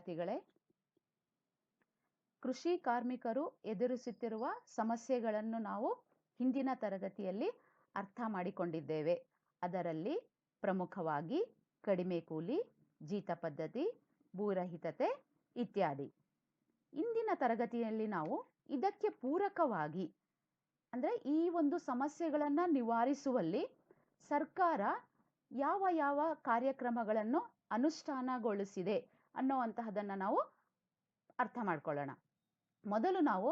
ವಿದ್ಯಾರ್ಥಿಗಳೇ, ಕೃಷಿ ಕಾರ್ಮಿಕರು ಎದುರಿಸುತ್ತಿರುವ ಸಮಸ್ಯೆಗಳನ್ನು ನಾವು ಹಿಂದಿನ ತರಗತಿಯಲ್ಲಿ ಅರ್ಥ ಮಾಡಿಕೊಂಡಿದ್ದೇವೆ. ಅದರಲ್ಲಿ ಪ್ರಮುಖವಾಗಿ ಕಡಿಮೆ ಕೂಲಿ, ಜೀತ ಪದ್ಧತಿ, ಭೂರಹಿತತೆ ಇತ್ಯಾದಿ. ಇಂದಿನ ತರಗತಿಯಲ್ಲಿ ನಾವು ಇದಕ್ಕೆ ಪೂರಕವಾಗಿ ಅಂದರೆ ಈ ಒಂದು ಸಮಸ್ಯೆಗಳನ್ನು ನಿವಾರಿಸುವಲ್ಲಿ ಸರ್ಕಾರ ಯಾವ ಯಾವ ಕಾರ್ಯಕ್ರಮಗಳನ್ನು ಅನುಷ್ಠಾನಗೊಳಿಸಿದೆ ಅನ್ನುವಂತಹದನ್ನು ನಾವು ಅರ್ಥ ಮಾಡ್ಕೊಳ್ಳೋಣ. ಮೊದಲು ನಾವು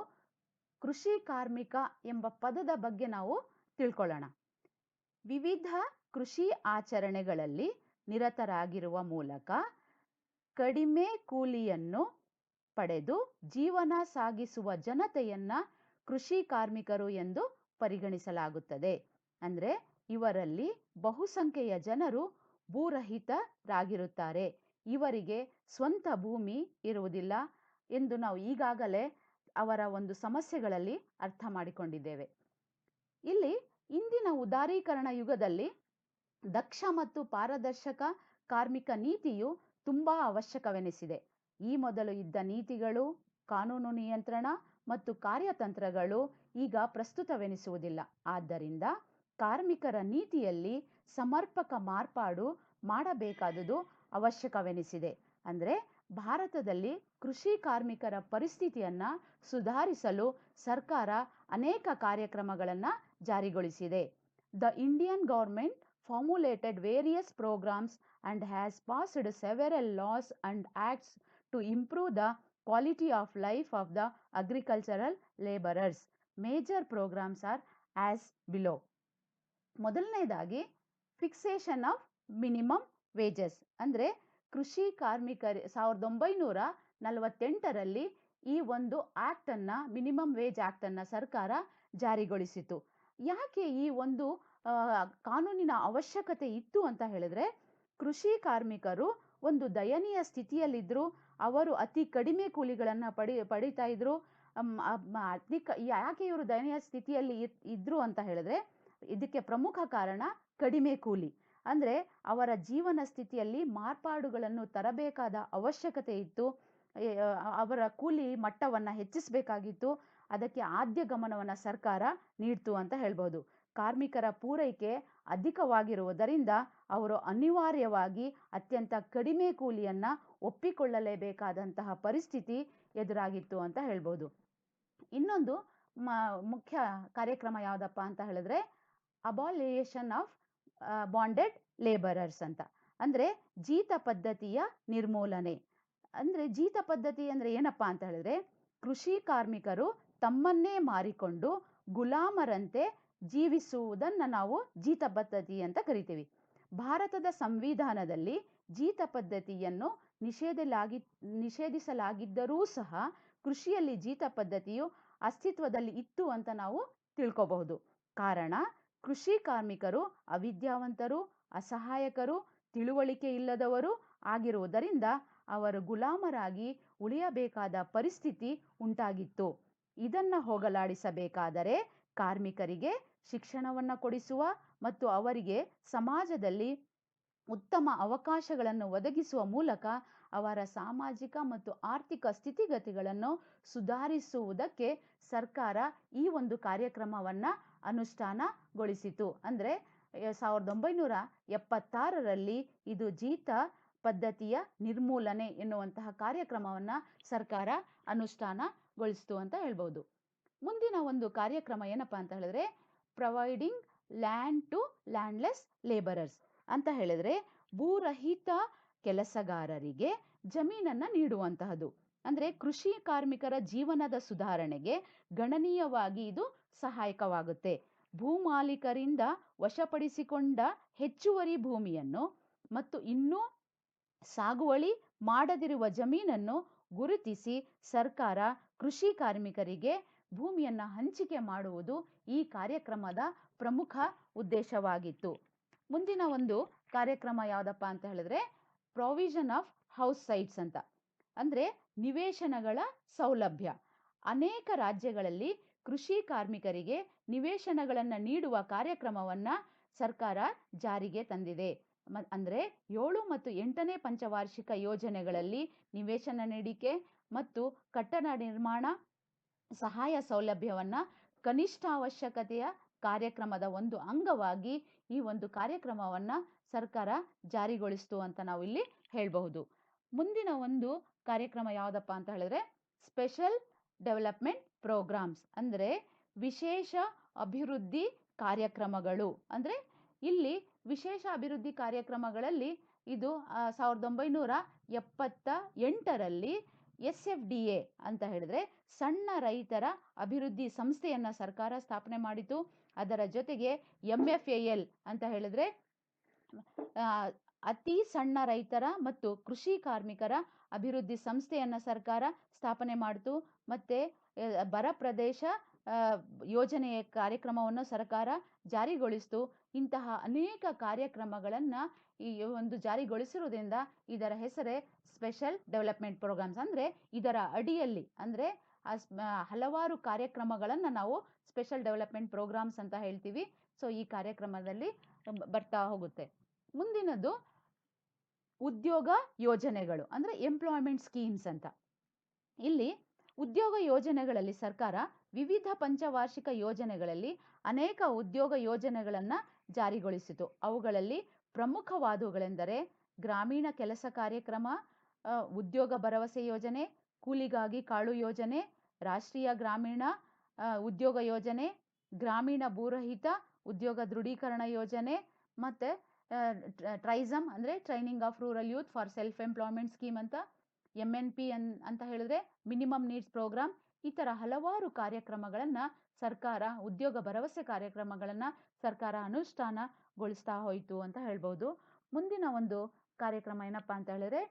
ಕೃಷಿ ಕಾರ್ಮಿಕ ಎಂಬ ಪದದ ಬಗ್ಗೆ ನಾವು ತಿಳ್ಕೊಳ್ಳೋಣ. ವಿವಿಧ ಕೃಷಿ ಆಚರಣೆಗಳಲ್ಲಿ ನಿರತರಾಗಿರುವ ಮೂಲಕ ಕಡಿಮೆ ಕೂಲಿಯನ್ನು ಪಡೆದು ಜೀವನ ಸಾಗಿಸುವ ಜನತೆಯನ್ನ ಕೃಷಿ ಕಾರ್ಮಿಕರು ಎಂದು ಪರಿಗಣಿಸಲಾಗುತ್ತದೆ. ಅಂದರೆ ಇವರಲ್ಲಿ ಬಹುಸಂಖ್ಯೆಯ ಜನರು ಭೂರಹಿತರಾಗಿರುತ್ತಾರೆ. ಇವರಿಗೆ ಸ್ವಂತ ಭೂಮಿ ಇರುವುದಿಲ್ಲ ಎಂದು ನಾವು ಈಗಾಗಲೇ ಅವರ ಒಂದು ಸಮಸ್ಯೆಗಳಲ್ಲಿ ಅರ್ಥ ಮಾಡಿಕೊಂಡಿದ್ದೇವೆ. ಇಲ್ಲಿ ಇಂದಿನ ಉದಾರೀಕರಣ ಯುಗದಲ್ಲಿ ದಕ್ಷ ಮತ್ತು ಪಾರದರ್ಶಕ ಕಾರ್ಮಿಕ ನೀತಿಯು ತುಂಬಾ ಅವಶ್ಯಕವೆನಿಸಿದೆ. ಈ ಮೊದಲು ಇದ್ದ ನೀತಿಗಳು, ಕಾನೂನು ನಿಯಂತ್ರಣ ಮತ್ತು ಕಾರ್ಯತಂತ್ರಗಳು ಈಗ ಪ್ರಸ್ತುತವೆನಿಸುವುದಿಲ್ಲ. ಆದ್ದರಿಂದ ಕಾರ್ಮಿಕರ ನೀತಿಯಲ್ಲಿ ಸಮರ್ಪಕ ಮಾರ್ಪಾಡು ಮಾಡಬೇಕಾದುದು ಅವಶ್ಯಕವೆನಿಸಿದೆ. ಅಂದರೆ ಭಾರತದಲ್ಲಿ ಕೃಷಿ ಕಾರ್ಮಿಕರ ಪರಿಸ್ಥಿತಿಯನ್ನ ಸುಧಾರಿಸಲು ಸರ್ಕಾರ ಅನೇಕ ಕಾರ್ಯಕ್ರಮಗಳನ್ನು ಜಾರಿಗೊಳಿಸಿದೆ. The Indian government formulated various programs and has passed several laws and acts to improve the quality of life of the agricultural laborers. Major programs are as below. ಮೊದಲನೇದಾಗಿ ಫಿಕ್ಸೇಷನ್ ಆಫ್ ಮಿನಿಮಮ್ ವೇಜಸ್ ಅಂದರೆ ಕೃಷಿ ಕಾರ್ಮಿಕರ 1948ರಲ್ಲಿ ಈ ಒಂದು act ಅನ್ನ, minimum wage act ಅನ್ನ ಸರ್ಕಾರ ಜಾರಿಗೊಳಿಸಿತು. ಯಾಕೆ ಈ ಒಂದು ಕಾನೂನಿನ ಅವಶ್ಯಕತೆ ಇತ್ತು ಅಂತ ಹೇಳಿದ್ರೆ, ಕೃಷಿ ಕಾರ್ಮಿಕರು ಒಂದು ದಯನೀಯ ಸ್ಥಿತಿಯಲ್ಲಿದ್ದರು. ಅವರು ಅತಿ ಕಡಿಮೆ ಕೂಲಿಗಳನ್ನು ಪಡಿತಾ ಇದ್ರು. ಯಾಕೆ ಇವರು ದಯನೀಯ ಸ್ಥಿತಿಯಲ್ಲಿ ಇದ್ರು ಅಂತ ಹೇಳಿದ್ರೆ, ಇದಕ್ಕೆ ಪ್ರಮುಖ ಕಾರಣ ಕಡಿಮೆ ಕೂಲಿ. ಅಂದರೆ ಅವರ ಜೀವನ ಸ್ಥಿತಿಯಲ್ಲಿ ಮಾರ್ಪಾಡುಗಳನ್ನು ತರಬೇಕಾದ ಅವಶ್ಯಕತೆ ಇತ್ತು. ಅವರ ಕೂಲಿ ಮಟ್ಟವನ್ನು ಹೆಚ್ಚಿಸಬೇಕಾಗಿತ್ತು. ಅದಕ್ಕೆ ಆದ್ಯ ಗಮನವನ್ನು ಸರ್ಕಾರ ನೀಡ್ತು ಅಂತ ಹೇಳ್ಬೋದು. ಕಾರ್ಮಿಕರ ಪೂರೈಕೆ ಅಧಿಕವಾಗಿರುವುದರಿಂದ ಅವರು ಅನಿವಾರ್ಯವಾಗಿ ಅತ್ಯಂತ ಕಡಿಮೆ ಕೂಲಿಯನ್ನ ಒಪ್ಪಿಕೊಳ್ಳಲೇಬೇಕಾದಂತಹ ಪರಿಸ್ಥಿತಿ ಎದುರಾಗಿತ್ತು ಅಂತ ಹೇಳ್ಬೋದು. ಇನ್ನೊಂದು ಮುಖ್ಯ ಕಾರ್ಯಕ್ರಮ ಯಾವುದಪ್ಪ ಅಂತ ಹೇಳಿದ್ರೆ, ಅಬಾಲಿಯೇಷನ್ ಆಫ್ ಬಾಂಡೆಡ್ ಲೇಬರರ್ಸ್ ಅಂತ. ಅಂದ್ರೆ ಜೀತ ಪದ್ಧತಿಯ ನಿರ್ಮೂಲನೆ. ಅಂದ್ರೆ ಜೀತ ಪದ್ಧತಿ ಅಂದ್ರೆ ಏನಪ್ಪಾ ಅಂತ ಹೇಳಿದ್ರೆ, ಕೃಷಿ ಕಾರ್ಮಿಕರು ತಮ್ಮನ್ನೇ ಮಾರಿಕೊಂಡು ಗುಲಾಮರಂತೆ ಜೀವಿಸುವುದನ್ನು ನಾವು ಜೀತ ಪದ್ಧತಿ ಅಂತ ಕರಿತೀವಿ. ಭಾರತದ ಸಂವಿಧಾನದಲ್ಲಿ ಜೀತ ಪದ್ಧತಿಯನ್ನು ನಿಷೇಧಿಸಲಾಗಿದ್ದರೂ ಸಹ ಕೃಷಿಯಲ್ಲಿ ಜೀತ ಪದ್ಧತಿಯು ಅಸ್ತಿತ್ವದಲ್ಲಿ ಇತ್ತು ಅಂತ ನಾವು ತಿಳ್ಕೋಬಹುದು. ಕಾರಣ, ಕೃಷಿ ಕಾರ್ಮಿಕರು ಅವಿದ್ಯಾವಂತರು, ಅಸಹಾಯಕರು, ತಿಳುವಳಿಕೆ ಇಲ್ಲದವರು ಆಗಿರುವುದರಿಂದ ಅವರು ಗುಲಾಮರಾಗಿ ಉಳಿಯಬೇಕಾದ ಪರಿಸ್ಥಿತಿ ಉಂಟಾಗಿತ್ತು. ಇದನ್ನ ಹೋಗಲಾಡಿಸಬೇಕಾದರೆ ಕಾರ್ಮಿಕರಿಗೆ ಶಿಕ್ಷಣವನ್ನು ಕೊಡಿಸುವ ಮತ್ತು ಅವರಿಗೆ ಸಮಾಜದಲ್ಲಿ ಉತ್ತಮ ಅವಕಾಶಗಳನ್ನು ಒದಗಿಸುವ ಮೂಲಕ ಅವರ ಸಾಮಾಜಿಕ ಮತ್ತು ಆರ್ಥಿಕ ಸ್ಥಿತಿಗತಿಗಳನ್ನು ಸುಧಾರಿಸುವುದಕ್ಕೆ ಸರ್ಕಾರ ಈ ಒಂದು ಕಾರ್ಯಕ್ರಮವನ್ನ ಅನುಷ್ಠಾನಗೊಳಿಸಿತು. ಅಂದ್ರೆ 1976ರಲ್ಲಿ ಇದು ಜೀತ ಪದ್ಧತಿಯ ನಿರ್ಮೂಲನೆ ಎನ್ನುವಂತಹ ಕಾರ್ಯಕ್ರಮವನ್ನ ಸರ್ಕಾರ ಅನುಷ್ಠಾನಗೊಳಿಸಿತು ಅಂತ ಹೇಳ್ಬೋದು. ಮುಂದಿನ ಒಂದು ಕಾರ್ಯಕ್ರಮ ಏನಪ್ಪಾ ಅಂತ ಹೇಳಿದ್ರೆ, providing land to landless labourers ಅಂತ ಹೇಳಿದ್ರೆ, ಭೂರಹಿತ ಕೆಲಸಗಾರರಿಗೆ ಜಮೀನನ್ನ ನೀಡುವಂತಹದ್ದು. ಅಂದ್ರೆ ಕೃಷಿ ಕಾರ್ಮಿಕರ ಜೀವನದ ಸುಧಾರಣೆಗೆ ಗಣನೀಯವಾಗಿ ಇದು ಸಹಾಯಕವಾಗುತ್ತೆ. ಭೂಮಾಲೀಕರಿಂದ ವಶಪಡಿಸಿಕೊಂಡ ಹೆಚ್ಚುವರಿ ಭೂಮಿಯನ್ನು ಮತ್ತು ಇನ್ನೂ ಸಾಗುವಳಿ ಮಾಡದಿರುವ ಜಮೀನನ್ನು ಗುರುತಿಸಿ ಸರ್ಕಾರ ಕೃಷಿ ಕಾರ್ಮಿಕರಿಗೆ ಭೂಮಿಯನ್ನು ಹಂಚಿಕೆ ಮಾಡುವುದು ಈ ಕಾರ್ಯಕ್ರಮದ ಪ್ರಮುಖ ಉದ್ದೇಶವಾಗಿತ್ತು. ಮುಂದಿನ ಒಂದು ಕಾರ್ಯಕ್ರಮ ಯಾವುದಪ್ಪ ಅಂತ ಹೇಳಿದ್ರೆ, ಪ್ರೊವಿಷನ್ ಆಫ್ ಹೌಸ್ ಸೈಟ್ಸ್ ಅಂತ. ಅಂದ್ರೆ ನಿವೇಶನಗಳ ಸೌಲಭ್ಯ. ಅನೇಕ ರಾಜ್ಯಗಳಲ್ಲಿ ಕೃಷಿ ಕಾರ್ಮಿಕರಿಗೆ ನಿವೇಶನಗಳನ್ನು ನೀಡುವ ಕಾರ್ಯಕ್ರಮವನ್ನ ಸರ್ಕಾರ ಜಾರಿಗೆ ತಂದಿದೆ. ಅಂದರೆ 7 ಮತ್ತು 8ನೇ ಪಂಚವಾರ್ಷಿಕ ಯೋಜನೆಗಳಲ್ಲಿ ನಿವೇಶನ ನೀಡಿಕೆ ಮತ್ತು ಕಟ್ಟಡ ನಿರ್ಮಾಣ ಸಹಾಯ ಸೌಲಭ್ಯವನ್ನು ಕನಿಷ್ಠ ಅವಶ್ಯಕತೆಯ ಕಾರ್ಯಕ್ರಮದ ಒಂದು ಅಂಗವಾಗಿ ಈ ಒಂದು ಕಾರ್ಯಕ್ರಮವನ್ನು ಸರ್ಕಾರ ಜಾರಿಗೊಳಿಸ್ತು ಅಂತ ನಾವು ಇಲ್ಲಿ ಹೇಳಬಹುದು. ಮುಂದಿನ ಒಂದು ಕಾರ್ಯಕ್ರಮ ಯಾವುದಪ್ಪ ಅಂತ ಹೇಳಿದ್ರೆ ಸ್ಪೆಷಲ್ ಡೆವಲಪ್ಮೆಂಟ್ ಪ್ರೋಗ್ರಾಮ್ಸ್, ಅಂದರೆ ವಿಶೇಷ ಅಭಿವೃದ್ಧಿ ಕಾರ್ಯಕ್ರಮಗಳು. ಅಂದರೆ ಇಲ್ಲಿ ವಿಶೇಷ ಅಭಿವೃದ್ಧಿ ಕಾರ್ಯಕ್ರಮಗಳಲ್ಲಿ ಇದು 1978ರಲ್ಲಿ SFDA ಅಂತ ಹೇಳಿದ್ರೆ ಸಣ್ಣ ರೈತರ ಅಭಿವೃದ್ಧಿ ಸಂಸ್ಥೆಯನ್ನು ಸರ್ಕಾರ ಸ್ಥಾಪನೆ ಮಾಡಿತು. ಅದರ ಜೊತೆಗೆ MFAL ಅಂತ ಹೇಳಿದ್ರೆ ಅತಿ ಸಣ್ಣ ರೈತರ ಮತ್ತು ಕೃಷಿ ಕಾರ್ಮಿಕರ ಅಭಿವೃದ್ಧಿ ಸಂಸ್ಥೆಯನ್ನು ಸರ್ಕಾರ ಸ್ಥಾಪನೆ ಮಾಡಿತು. ಮತ್ತು ಬರ ಪ್ರದೇಶ ಯೋಜನೆಯ ಕಾರ್ಯಕ್ರಮವನ್ನು ಸರ್ಕಾರ ಜಾರಿಗೊಳಿಸಿತು. ಇಂತಹ ಅನೇಕ ಕಾರ್ಯಕ್ರಮಗಳನ್ನು ಈ ಒಂದು ಜಾರಿಗೊಳಿಸಿರುವುದರಿಂದ ಇದರ ಹೆಸರೇ ಸ್ಪೆಷಲ್ ಡೆವಲಪ್ಮೆಂಟ್ ಪ್ರೋಗ್ರಾಮ್ಸ್. ಅಂದರೆ ಇದರ ಅಡಿಯಲ್ಲಿ ಅಂದರೆ ಹಲವಾರು ಕಾರ್ಯಕ್ರಮಗಳನ್ನು ನಾವು ಸ್ಪೆಷಲ್ ಡೆವಲಪ್ಮೆಂಟ್ ಪ್ರೋಗ್ರಾಮ್ಸ್ ಅಂತ ಹೇಳ್ತೀವಿ. ಸೊ ಈ ಕಾರ್ಯಕ್ರಮದಲ್ಲಿ ಬರ್ತಾ ಹೋಗುತ್ತೆ. ಮುಂದಿನದು ಉದ್ಯೋಗ ಯೋಜನೆಗಳು, ಅಂದರೆ ಎಂಪ್ಲಾಯ್ಮೆಂಟ್ ಸ್ಕೀಮ್ಸ್ ಅಂತ. ಇಲ್ಲಿ ಉದ್ಯೋಗ ಯೋಜನೆಗಳಲ್ಲಿ ಸರ್ಕಾರ ವಿವಿಧ ಪಂಚವಾರ್ಷಿಕ ಯೋಜನೆಗಳಲ್ಲಿ ಅನೇಕ ಉದ್ಯೋಗ ಯೋಜನೆಗಳನ್ನು ಜಾರಿಗೊಳಿಸಿತು. ಅವುಗಳಲ್ಲಿ ಪ್ರಮುಖವಾದವುಗಳೆಂದರೆ ಗ್ರಾಮೀಣ ಕೆಲಸ ಕಾರ್ಯಕ್ರಮ, ಉದ್ಯೋಗ ಭರವಸೆ ಯೋಜನೆ, ಕೂಲಿಗಾಗಿ ಕಾಳು ಯೋಜನೆ, ರಾಷ್ಟ್ರೀಯ ಗ್ರಾಮೀಣ ಉದ್ಯೋಗ ಯೋಜನೆ, ಗ್ರಾಮೀಣ ಭೂರಹಿತ ಉದ್ಯೋಗ ದೃಢೀಕರಣ ಯೋಜನೆ, ಮತ್ತು ಟ್ರೈಸಮ್ ಅಂದರೆ training of rural youth for self employment scheme ಅಂತ, MNP ಅಂತ ಹೇಳಿದ್ರೆ ಮಿನಿಮಮ್ ನೀಡ್ಸ್ ಪ್ರೋಗ್ರಾಮ್. ಈ ಥರ ಹಲವಾರು ಕಾರ್ಯಕ್ರಮಗಳನ್ನು ಸರ್ಕಾರ, ಉದ್ಯೋಗ ಭರವಸೆ ಕಾರ್ಯಕ್ರಮಗಳನ್ನು ಸರ್ಕಾರ ಅನುಷ್ಠಾನಗೊಳಿಸ್ತಾ ಹೋಯಿತು ಅಂತ ಹೇಳ್ಬೋದು. ಮುಂದಿನ ಒಂದು ಕಾರ್ಯಕ್ರಮ ಏನಪ್ಪ ಅಂತ ಹೇಳಿದ್ರೆ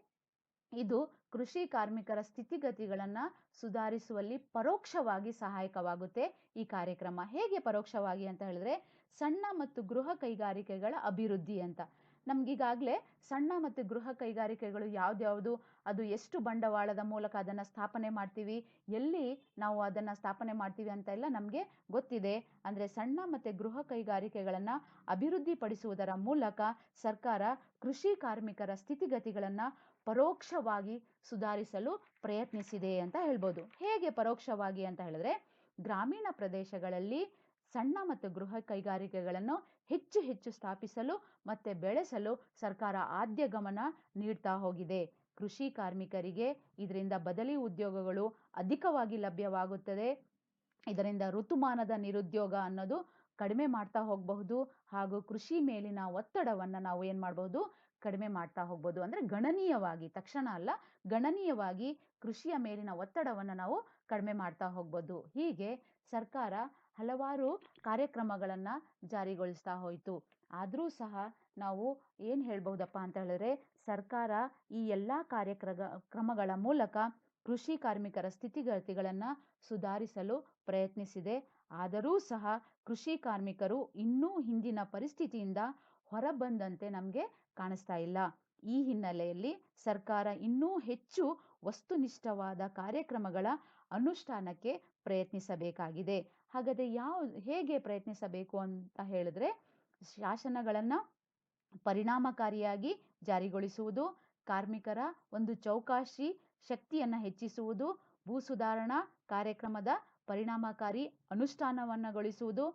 ಇದು ಕೃಷಿ ಕಾರ್ಮಿಕರ ಸ್ಥಿತಿಗತಿಗಳನ್ನು ಸುಧಾರಿಸುವಲ್ಲಿ ಪರೋಕ್ಷವಾಗಿ ಸಹಾಯಕವಾಗುತ್ತೆ. ಈ ಕಾರ್ಯಕ್ರಮ ಹೇಗೆ ಪರೋಕ್ಷವಾಗಿ ಅಂತ ಹೇಳಿದ್ರೆ ಸಣ್ಣ ಮತ್ತು ಗೃಹ ಕೈಗಾರಿಕೆಗಳ ಅಭಿವೃದ್ಧಿ ಅಂತ. ನಮಗೀಗಾಗಲೇ ಸಣ್ಣ ಮತ್ತು ಗೃಹ ಕೈಗಾರಿಕೆಗಳು ಯಾವ್ದ್ಯಾವುದು, ಅದು ಎಷ್ಟು ಬಂಡವಾಳದ ಮೂಲಕ ಅದನ್ನು ಸ್ಥಾಪನೆ ಮಾಡ್ತೀವಿ, ಎಲ್ಲಿ ನಾವು ಅದನ್ನು ಸ್ಥಾಪನೆ ಮಾಡ್ತೀವಿ ಅಂತ ಎಲ್ಲ ನಮಗೆ ಗೊತ್ತಿದೆ. ಅಂದರೆ ಸಣ್ಣ ಮತ್ತು ಗೃಹ ಕೈಗಾರಿಕೆಗಳನ್ನು ಅಭಿವೃದ್ಧಿಪಡಿಸುವುದರ ಮೂಲಕ ಸರ್ಕಾರ ಕೃಷಿ ಕಾರ್ಮಿಕರ ಸ್ಥಿತಿಗತಿಗಳನ್ನು ಪರೋಕ್ಷವಾಗಿ ಸುಧಾರಿಸಲು ಪ್ರಯತ್ನಿಸಿದೆ ಅಂತ ಹೇಳ್ಬೋದು. ಹೇಗೆ ಪರೋಕ್ಷವಾಗಿ ಅಂತ ಹೇಳಿದ್ರೆ ಗ್ರಾಮೀಣ ಪ್ರದೇಶಗಳಲ್ಲಿ ಸಣ್ಣ ಮತ್ತು ಗೃಹ ಕೈಗಾರಿಕೆಗಳನ್ನು ಹೆಚ್ಚು ಹೆಚ್ಚು ಸ್ಥಾಪಿಸಲು ಮತ್ತು ಬೆಳೆಸಲು ಸರ್ಕಾರ ಆದ್ಯ ಗಮನ ನೀಡ್ತಾ ಹೋಗಿದೆ. ಕೃಷಿ ಕಾರ್ಮಿಕರಿಗೆ ಇದರಿಂದ ಬದಲಿ ಉದ್ಯೋಗಗಳು ಅಧಿಕವಾಗಿ ಲಭ್ಯವಾಗುತ್ತದೆ. ಇದರಿಂದ ಋತುಮಾನದ ನಿರುದ್ಯೋಗ ಅನ್ನೋದು ಕಡಿಮೆ ಮಾಡ್ತಾ ಹೋಗಬಹುದು. ಹಾಗೂ ಕೃಷಿ ಮೇಲಿನ ಒತ್ತಡವನ್ನು ನಾವು ಏನು ಮಾಡಬಹುದು, ಕಡಿಮೆ ಮಾಡ್ತಾ ಹೋಗ್ಬೋದು. ಅಂದರೆ ಗಣನೀಯವಾಗಿ, ತಕ್ಷಣ ಅಲ್ಲ, ಗಣನೀಯವಾಗಿ ಕೃಷಿಯ ಮೇಲಿನ ಒತ್ತಡವನ್ನು ನಾವು ಕಡಿಮೆ ಮಾಡ್ತಾ ಹೋಗ್ಬೋದು. ಹೀಗೆ ಸರ್ಕಾರ ಹಲವಾರು ಕಾರ್ಯಕ್ರಮಗಳನ್ನು ಜಾರಿಗೊಳಿಸ್ತಾ ಹೋಯಿತು. ಆದರೂ ಸಹ ನಾವು ಏನು ಹೇಳ್ಬಹುದಪ್ಪ ಅಂತ ಹೇಳಿದ್ರೆ ಸರ್ಕಾರ ಈ ಎಲ್ಲ ಕಾರ್ಯಕ್ರಮಗಳ ಮೂಲಕ ಕೃಷಿ ಕಾರ್ಮಿಕರ ಸ್ಥಿತಿಗತಿಗಳನ್ನು ಸುಧಾರಿಸಲು ಪ್ರಯತ್ನಿಸಿದೆ. ಆದರೂ ಸಹ ಕೃಷಿ ಕಾರ್ಮಿಕರು ಇನ್ನೂ ಹಿಂದಿನ ಪರಿಸ್ಥಿತಿಯಿಂದ ಹೊರಬಂದಂತೆ ನಮಗೆ ಕಾಣಿಸ್ತಾ ಇಲ್ಲ. ಈ ಹಿನ್ನೆಲೆಯಲ್ಲಿ ಸರ್ಕಾರ ಇನ್ನೂ ಹೆಚ್ಚು ವಸ್ತುನಿಷ್ಠವಾದ ಕಾರ್ಯಕ್ರಮಗಳ ಅನುಷ್ಠಾನಕ್ಕೆ ಪ್ರಯತ್ನಿಸಬೇಕಾಗಿದೆ. ಹಾಗಾದರೆ ಹೇಗೆ ಪ್ರಯತ್ನಿಸಬೇಕು ಅಂತ ಹೇಳಿದ್ರೆ ಶಾಸನಗಳನ್ನು ಪರಿಣಾಮಕಾರಿಯಾಗಿ ಜಾರಿಗೊಳಿಸುವುದು, ಕಾರ್ಮಿಕರ ಒಂದು ಚೌಕಾಶಿ ಶಕ್ತಿಯನ್ನು ಹೆಚ್ಚಿಸುವುದು, ಭೂ ಸುಧಾರಣಾ ಕಾರ್ಯಕ್ರಮದ ಪರಿಣಾಮಕಾರಿ ಅನುಷ್ಠಾನವನ್ನುಗೊಳಿಸುವುದು,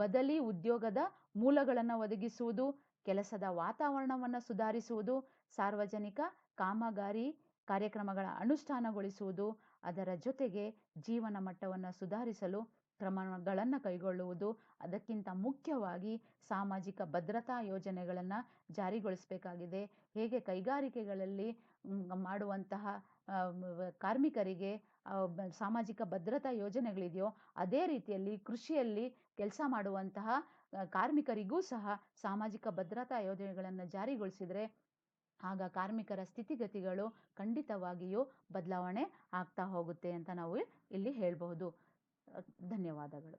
ಬದಲಿ ಉದ್ಯೋಗದ ಮೂಲಗಳನ್ನು ಒದಗಿಸುವುದು, ಕೆಲಸದ ವಾತಾವರಣವನ್ನು ಸುಧಾರಿಸುವುದು, ಸಾರ್ವಜನಿಕ ಕಾಮಗಾರಿ ಕಾರ್ಯಕ್ರಮಗಳ ಅನುಷ್ಠಾನಗೊಳಿಸುವುದು, ಅದರ ಜೊತೆಗೆ ಜೀವನ ಮಟ್ಟವನ್ನು ಸುಧಾರಿಸಲು ಕ್ರಮಗಳನ್ನು ಕೈಗೊಳ್ಳುವುದು, ಅದಕ್ಕಿಂತ ಮುಖ್ಯವಾಗಿ ಸಾಮಾಜಿಕ ಭದ್ರತಾ ಯೋಜನೆಗಳನ್ನು ಜಾರಿಗೊಳಿಸಬೇಕಾಗಿದೆ. ಹೇಗೆ ಕೈಗಾರಿಕೆಗಳಲ್ಲಿ ಮಾಡುವಂತಹ ಕಾರ್ಮಿಕರಿಗೆ ಸಾಮಾಜಿಕ ಭದ್ರತಾ ಯೋಜನೆಗಳಿದೆಯೋ ಅದೇ ರೀತಿಯಲ್ಲಿ ಕೃಷಿಯಲ್ಲಿ ಕೆಲಸ ಮಾಡುವಂತಹ ಕಾರ್ಮಿಕರಿಗೂ ಸಹ ಸಾಮಾಜಿಕ ಭದ್ರತಾ ಯೋಜನೆಗಳನ್ನು ಜಾರಿಗೊಳಿಸಿದರೆ ಆಗ ಕಾರ್ಮಿಕರ ಸ್ಥಿತಿಗತಿಗಳು ಖಂಡಿತವಾಗಿಯೂ ಬದಲಾವಣೆ ಆಗ್ತಾ ಹೋಗುತ್ತೆ ಅಂತ ನಾವು ಇಲ್ಲಿ ಹೇಳಬಹುದು. ಧನ್ಯವಾದಗಳು.